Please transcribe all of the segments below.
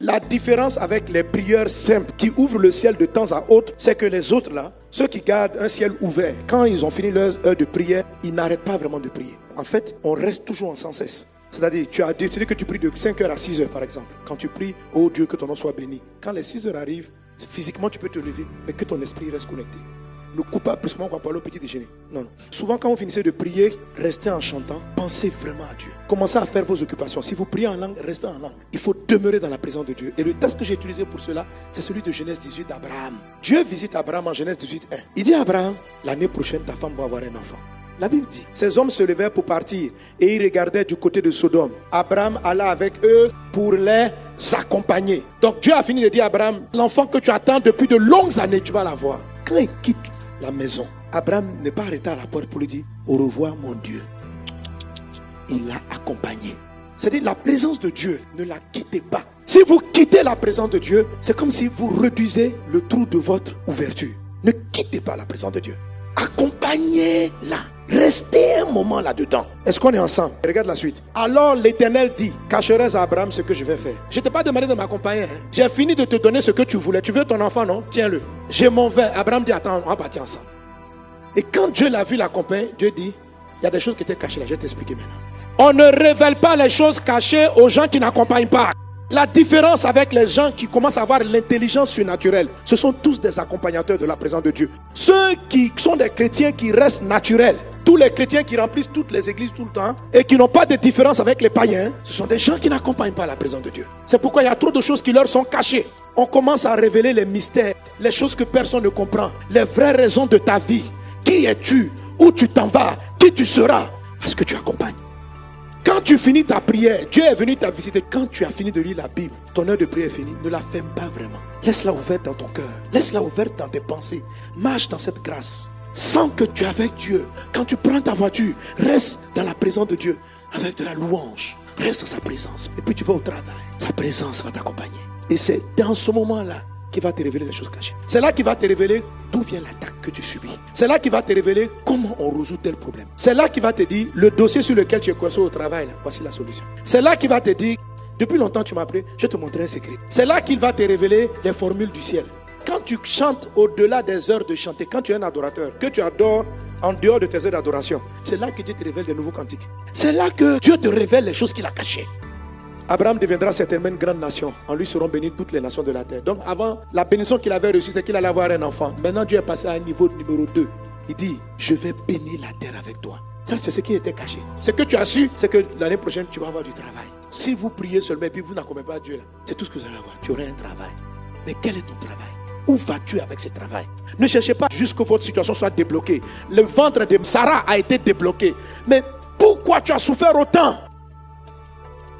La différence avec les prières simples qui ouvrent le ciel de temps à autre, c'est que les autres là, ceux qui gardent un ciel ouvert, quand ils ont fini leur heure de prière, ils n'arrêtent pas vraiment de prier. En fait, on reste toujours sans cesse. C'est-à-dire, tu as décidé que tu pries de 5h à 6h par exemple. Quand tu pries, oh Dieu, que ton nom soit béni. Quand les 6h arrivent, physiquement tu peux te lever, mais que ton esprit reste connecté. Ne coupe pas brusquement qu'on parle au petit déjeuner. Non. Souvent, quand vous finissez de prier, restez en chantant, pensez vraiment à Dieu. Commencez à faire vos occupations. Si vous priez en langue, restez en langue. Il faut demeurer dans la présence de Dieu. Et le texte que j'ai utilisé pour cela, c'est celui de Genèse 18 d'Abraham. Dieu visite Abraham en Genèse 18, 1. Il dit à Abraham, l'année prochaine, ta femme va avoir un enfant. La Bible dit, ces hommes se levèrent pour partir et ils regardaient du côté de Sodome. Abraham alla avec eux pour les accompagner. Donc Dieu a fini de dire à Abraham, l'enfant que tu attends depuis de longues années, tu vas l'avoir. Quand il quitte la maison, Abraham n'est pas arrêté à la porte pour lui dire, au revoir mon Dieu. Il l'a accompagné. C'est-à-dire la présence de Dieu, ne la quittez pas. Si vous quittez la présence de Dieu, c'est comme si vous réduisez le trou de votre ouverture. Ne quittez pas la présence de Dieu. Accompagnez-la. Restez un moment là-dedans. Est-ce qu'on est ensemble? Regarde la suite. Alors l'Éternel dit, cacherai à Abraham ce que je vais faire. Je ne t'ai pas demandé de m'accompagner. J'ai fini de te donner ce que tu voulais. Tu veux ton enfant, non? Tiens-le. Je m'en vais. Abraham dit, attends, on va partir ensemble. Et quand Dieu l'a vu l'accompagner, Dieu dit, il y a des choses qui étaient cachées là. Je vais t'expliquer maintenant. On ne révèle pas les choses cachées aux gens qui n'accompagnent pas. La différence avec les gens qui commencent à avoir l'intelligence surnaturelle, ce sont tous des accompagnateurs de la présence de Dieu. Ceux qui sont des chrétiens qui restent naturels, tous les chrétiens qui remplissent toutes les églises tout le temps et qui n'ont pas de différence avec les païens, ce sont des gens qui n'accompagnent pas la présence de Dieu. C'est pourquoi il y a trop de choses qui leur sont cachées. On commence à révéler les mystères, les choses que personne ne comprend, les vraies raisons de ta vie. Qui es-tu? Où tu t'en vas? Qui tu seras? Parce que tu accompagnes. Quand tu finis ta prière, Dieu est venu te visiter. Quand tu as fini de lire la Bible, ton heure de prière est finie. Ne la ferme pas vraiment. Laisse-la ouverte dans ton cœur. Laisse-la ouverte dans tes pensées. Marche dans cette grâce. Sens que tu es avec Dieu. Quand tu prends ta voiture, reste dans la présence de Dieu. Avec de la louange. Reste dans sa présence. Et puis tu vas au travail. Sa présence va t'accompagner. Et c'est dans ce moment-là qui va te révéler les choses cachées. C'est là qui va te révéler d'où vient l'attaque que tu subis. C'est là qui va te révéler comment on résout tel problème. C'est là qui va te dire le dossier sur lequel tu es coincé au travail, là, voici la solution. C'est là qui va te dire depuis longtemps tu m'as appelé, je te montrerai un secret. C'est là qu'il va te révéler les formules du ciel. Quand tu chantes au-delà des heures de chanter, quand tu es un adorateur, que tu adores en dehors de tes heures d'adoration, c'est là que Dieu te révèle des nouveaux cantiques. C'est là que Dieu te révèle les choses qu'il a cachées. Abraham deviendra certainement une grande nation. En lui seront bénies toutes les nations de la terre. Donc avant, la bénédiction qu'il avait reçue, c'est qu'il allait avoir un enfant. Maintenant, Dieu est passé à un niveau numéro 2. Il dit, je vais bénir la terre avec toi. Ça, c'est ce qui était caché. Ce que tu as su, c'est que l'année prochaine, tu vas avoir du travail. Si vous priez seulement et puis vous n'accompagnez pas Dieu, là, c'est tout ce que vous allez avoir. Tu auras un travail. Mais quel est ton travail? Où vas-tu avec ce travail? Ne cherchez pas juste que votre situation soit débloquée. Le ventre de Sarah a été débloqué. Mais pourquoi tu as souffert autant?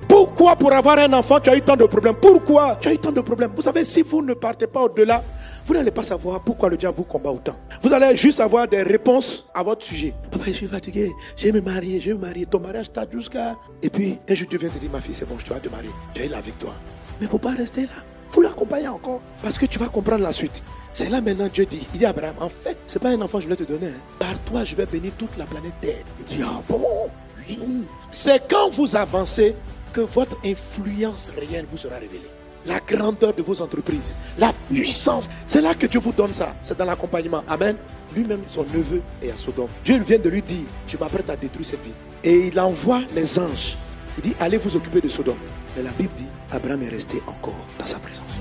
Pourquoi pour avoir un enfant tu as eu tant de problèmes? Pourquoi tu as eu tant de problèmes? Vous savez, si vous ne partez pas au-delà, vous n'allez pas savoir pourquoi le diable vous combat autant. Vous allez juste avoir des réponses à votre sujet. Papa, je suis fatigué, je vais me marier, ton mariage t'a jusqu'à... Et puis, un jour Dieu vient te dire, ma fille, c'est bon, je dois te marier. Tu es là avec toi. Mais il ne faut pas rester là. Il faut l'accompagner encore. Parce que tu vas comprendre la suite. C'est là maintenant Dieu dit, il dit à Abraham, en fait, ce n'est pas un enfant que je voulais te donner. Par toi, je vais bénir toute la planète Terre. Il dit, ah bon? Oui. C'est quand vous avancez que votre influence réelle vous sera révélée. La grandeur de vos entreprises, la puissance, c'est là que Dieu vous donne ça. C'est dans l'accompagnement. Amen. Lui-même, son neveu est à Sodome. Dieu vient de lui dire, je m'apprête à détruire cette ville. Et il envoie les anges. Il dit, allez vous occuper de Sodome. Mais la Bible dit, Abraham est resté encore dans sa présence.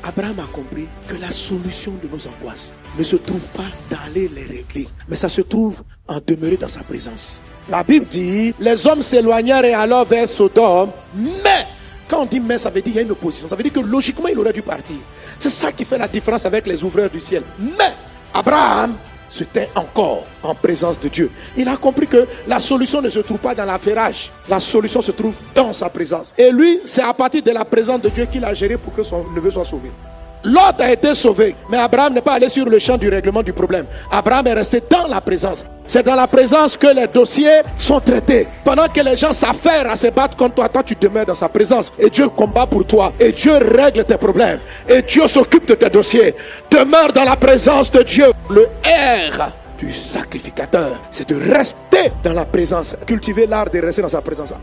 Abraham a compris que la solution de nos angoisses ne se trouve pas d'aller les régler, mais ça se trouve en demeurer dans sa présence. La Bible dit, les hommes s'éloignèrent et alors vers Sodome, mais, quand on dit mais, ça veut dire qu'il y a une opposition, ça veut dire que logiquement il aurait dû partir. C'est ça qui fait la différence avec les ouvreurs du ciel. Mais, Abraham c'était encore en présence de Dieu. Il a compris que la solution ne se trouve pas dans l'affairage. La solution se trouve dans sa présence. Et lui, c'est à partir de la présence de Dieu qu'il a géré pour que son neveu soit sauvé. Lot a été sauvé, mais Abraham n'est pas allé sur le champ du règlement du problème. Abraham est resté dans la présence. C'est dans la présence que les dossiers sont traités. Pendant que les gens s'affairent à se battre contre toi, toi tu demeures dans sa présence. Et Dieu combat pour toi. Et Dieu règle tes problèmes. Et Dieu s'occupe de tes dossiers. Demeure dans la présence de Dieu. Le R du sacrificateur, c'est de rester dans la présence. Cultiver l'art de rester dans sa présence.